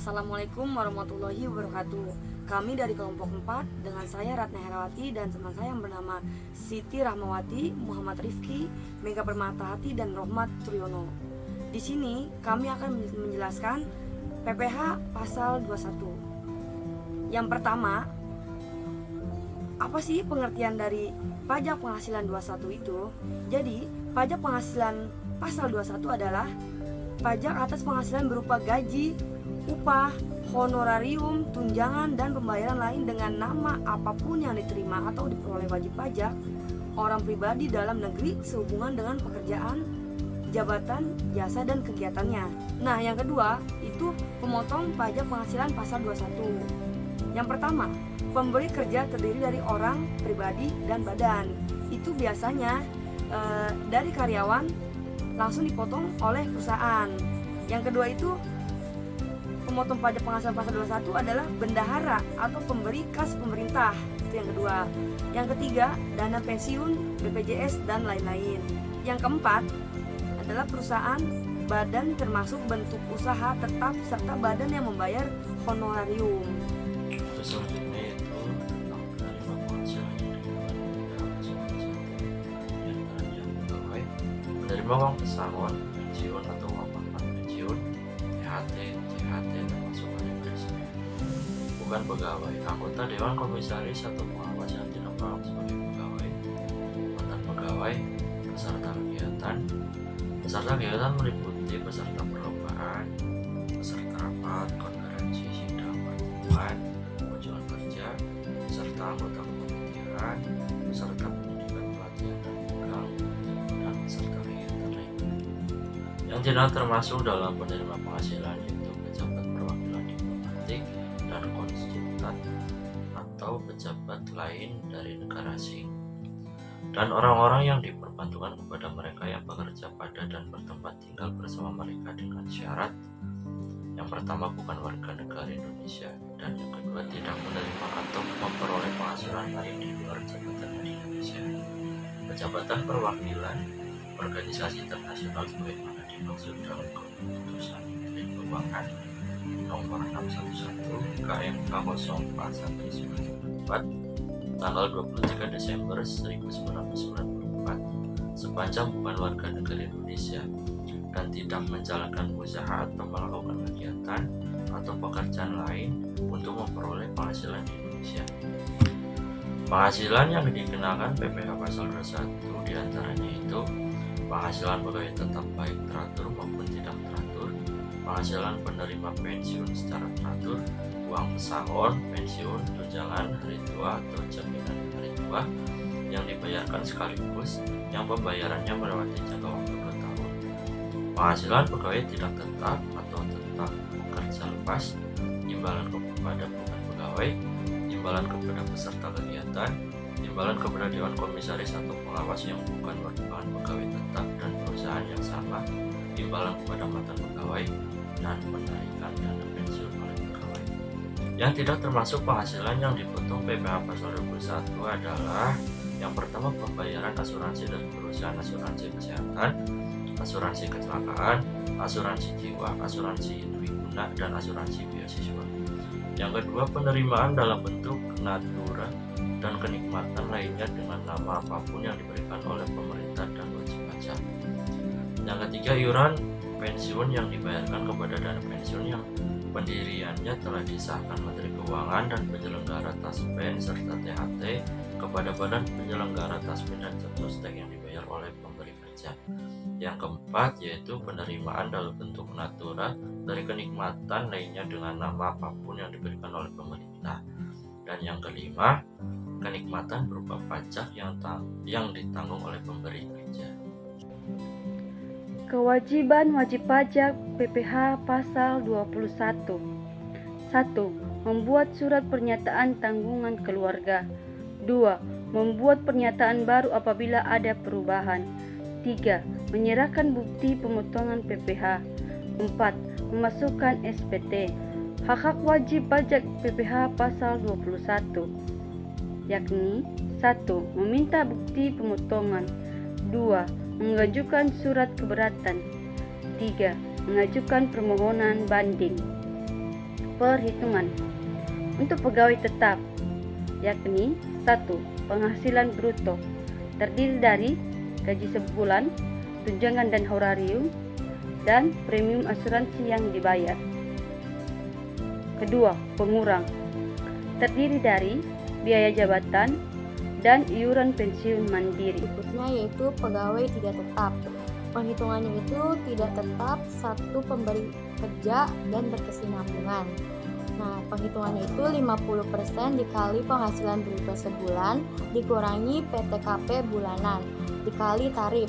Assalamualaikum warahmatullahi wabarakatuh. Kami dari kelompok 4 dengan saya Ratna Herawati dan teman saya yang bernama Siti Rahmawati, Muhammad Rifki, Mega Permatahati dan Rohmat Triono. Di sini kami akan menjelaskan PPh pasal 21. Yang pertama, apa sih pengertian dari pajak penghasilan 21 itu? Jadi, pajak penghasilan pasal 21 adalah pajak atas penghasilan berupa gaji, upah, honorarium, tunjangan, dan pembayaran lain dengan nama apapun yang diterima atau diperoleh wajib pajak orang pribadi dalam negeri sehubungan dengan pekerjaan, jabatan, jasa, dan kegiatannya. Nah, yang kedua itu pemotong pajak penghasilan pasal 21. Yang pertama, pemberi kerja terdiri dari orang, pribadi, dan badan. Itu biasanya dari karyawan langsung dipotong oleh perusahaan. Yang kedua itu pemotong pajak penghasilan pasal 21 adalah bendahara atau pemberi kas pemerintah. Itu yang kedua. Yang ketiga, dana pensiun, BPJS, dan lain-lain. Yang keempat adalah perusahaan, badan termasuk bentuk usaha tetap serta badan yang membayar honorarium. Terus selanjutnya itu tentang penerima penghasilan yang pegawai, menerima uang pesangon, pensiun atau uang manfaat pensiun, THT, termasuk hari beresnya. Bukan pegawai, anggota Dewan Komisaris atau pengawas yang tidak paham sebagai pegawai, mantan pegawai, peserta kegiatan. Peserta kegiatan meliputi peserta perlombaan, peserta rapat, konferensi, sidang, pertemuan, kunjungan kerja, peserta anggota kepanitiaan, peserta pendidikan pelatihan dan magang, dan peserta kegiatan lainnya. Yang tidak termasuk dalam penerima penghasilan yaitu pejabat perwakilan diplomatik dan konsulat atau pejabat lain dari negara asing, dan orang-orang yang diperbantukan kepada mereka yang bekerja pada dan bertempat tinggal bersama mereka dengan syarat: yang pertama, bukan warga negara Indonesia, dan yang kedua, tidak menerima atau memperoleh penghasilan lain di luar jabatan di Indonesia. Pejabat perwakilan organisasi internasional sebagaimana dimaksud dalam keputusan Menteri Keuangan nomor 611 KMK 04/1994 tanggal 23 Desember 1994 sepanjang bukan warga negara Indonesia dan tidak menjalankan usaha atau melakukan kegiatan atau pekerjaan lain untuk memperoleh penghasilan di Indonesia. Penghasilan yang dikenakan PPh pasal 21 diantaranya itu penghasilan pegawai tetap baik teratur maupun tidak teratur, penghasilan penerima pensiun secara teratur, uang pesangon, pensiun, tunjangan hari tua atau jaminan hari tua yang dibayarkan sekaligus yang pembayarannya melewati jangka waktu 2 tahun. Penghasilan pegawai tidak tetap atau tetap bekerja lepas, imbalan kepada bukan pegawai, imbalan kepada peserta kegiatan, imbalan kepada Dewan Komisaris atau pengawas yang bukan merupakan pegawai tetap dan perusahaan yang sama, imbalan kepada mantan pegawai, dan penarikan dana pensiun oleh pegawai. Yang tidak termasuk penghasilan yang dipotong PPh pasal 21 adalah: yang pertama, pembayaran asuransi dari perusahaan asuransi kesehatan, asuransi kecelakaan, asuransi jiwa, asuransi dwiguna, dan asuransi beasiswa. Yang kedua, penerimaan dalam bentuk natura dan kenikmatan lainnya dengan nama apapun yang diberikan oleh pemerintah dan wajib pajak. Yang ketiga, iuran pensiun yang dibayarkan kepada dana pensiun yang pendiriannya telah disahkan Menteri Keuangan dan penyelenggara Taspen serta THT kepada badan penyelenggara Taspen dan Jabstek yang dibayar oleh pemberi kerja. Yang keempat, yaitu penerimaan dalam bentuk natura dari kenikmatan lainnya dengan nama apapun yang diberikan oleh pemerintah. Dan yang kelima, kenikmatan berupa pajak yang ditanggung oleh pemberi kerja. Kewajiban wajib pajak PPh pasal 21. 1. Membuat surat pernyataan tanggungan keluarga. 2. Membuat pernyataan baru apabila ada perubahan. 3. Menyerahkan bukti pemotongan PPh. 4. Memasukkan SPT. Hak wajib pajak PPh pasal 21 yakni: 1. Meminta bukti pemotongan. 2. Mengajukan surat keberatan. 3. Mengajukan permohonan banding. perhitungan. Untuk pegawai tetap, yakni 1. Penghasilan bruto, terdiri dari gaji sebulan, tunjangan dan horarium, dan premium asuransi yang dibayar. Kedua, pengurang, terdiri dari biaya jabatan dan iuran pensiun mandiri. Berikutnya yaitu pegawai tidak tetap. Penghitungannya itu tidak tetap, 1 pemberi kerja dan berkesinambungan. Nah, penghitungannya itu 50% dikali penghasilan bruto sebulan dikurangi PTKP bulanan dikali tarif.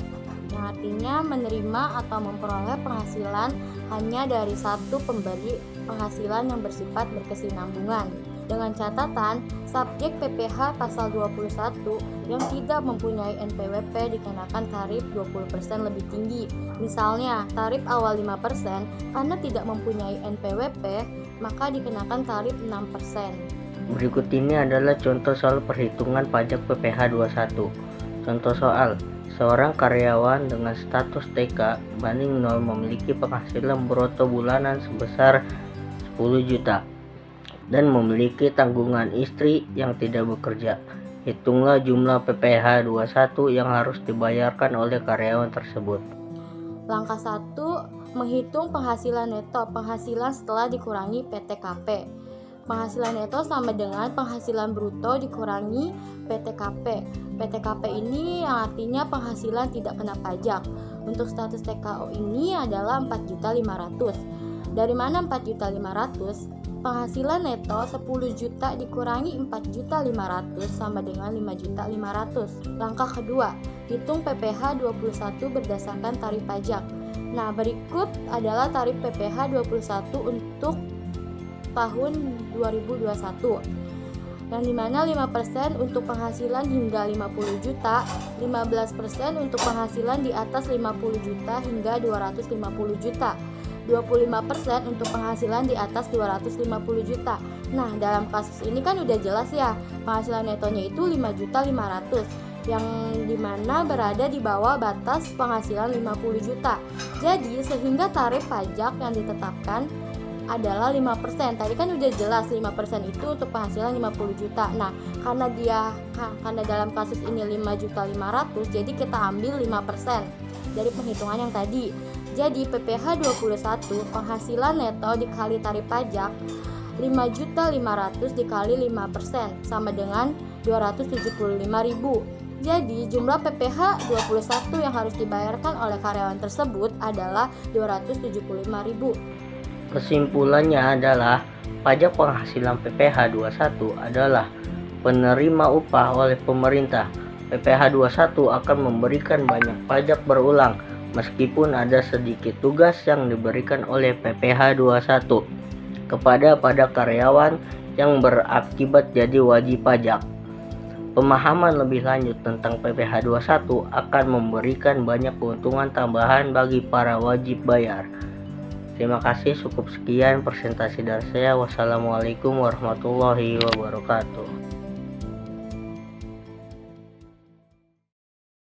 Yang artinya menerima atau memperoleh penghasilan hanya dari 1 pemberi penghasilan yang bersifat berkesinambungan. Dengan catatan, subjek PPh pasal 21 yang tidak mempunyai NPWP dikenakan tarif 20% lebih tinggi. Misalnya, tarif awal 5%, karena tidak mempunyai NPWP, maka dikenakan tarif 6%. Berikut ini adalah contoh soal perhitungan pajak PPh 21. Contoh soal, seorang karyawan dengan status TK banding 0 memiliki penghasilan bruto bulanan sebesar 10 juta dan memiliki tanggungan istri yang tidak bekerja. Hitunglah jumlah PPh 21 yang harus dibayarkan oleh karyawan tersebut. Langkah 1, menghitung penghasilan neto, penghasilan setelah dikurangi PTKP. Penghasilan neto sama dengan penghasilan bruto dikurangi PTKP. PTKP ini yang artinya penghasilan tidak kena pajak. Untuk status TKO ini adalah 4.500.000. Dari mana 4.500.000? Penghasilan neto 10 juta dikurangi 4.500.000 sama dengan 5.500.000. Langkah kedua, hitung PPh 21 berdasarkan tarif pajak. Nah, berikut adalah tarif PPh 21 untuk tahun 2021. Yang dimana 5% untuk penghasilan hingga 50 juta, 15% untuk penghasilan di atas 50 juta hingga 250 juta, 25% untuk penghasilan di atas 250 juta. Nah, dalam kasus ini kan udah jelas ya, penghasilan netonya itu 5.500.000 yang dimana berada di bawah batas penghasilan 50 juta. Jadi, sehingga tarif pajak yang ditetapkan adalah 5%. Tadi kan udah jelas 5% itu untuk penghasilan 50 juta. Nah, karena dalam kasus ini 5.500.000, jadi kita ambil 5% dari penghitungan yang tadi. Jadi PPh 21 penghasilan neto dikali tarif pajak 5.500.000 dikali 5% sama dengan 275.000. Jadi jumlah PPh 21 yang harus dibayarkan oleh karyawan tersebut adalah 275.000. Kesimpulannya adalah pajak penghasilan PPh 21 adalah penerima upah oleh pemerintah. PPh 21 akan memberikan banyak pajak berulang meskipun ada sedikit tugas yang diberikan oleh PPh 21 kepada karyawan yang berakibat jadi wajib pajak. Pemahaman lebih lanjut tentang PPh 21 akan memberikan banyak keuntungan tambahan bagi para wajib bayar. Terima kasih, cukup sekian presentasi dari saya. Wassalamualaikum warahmatullahi wabarakatuh.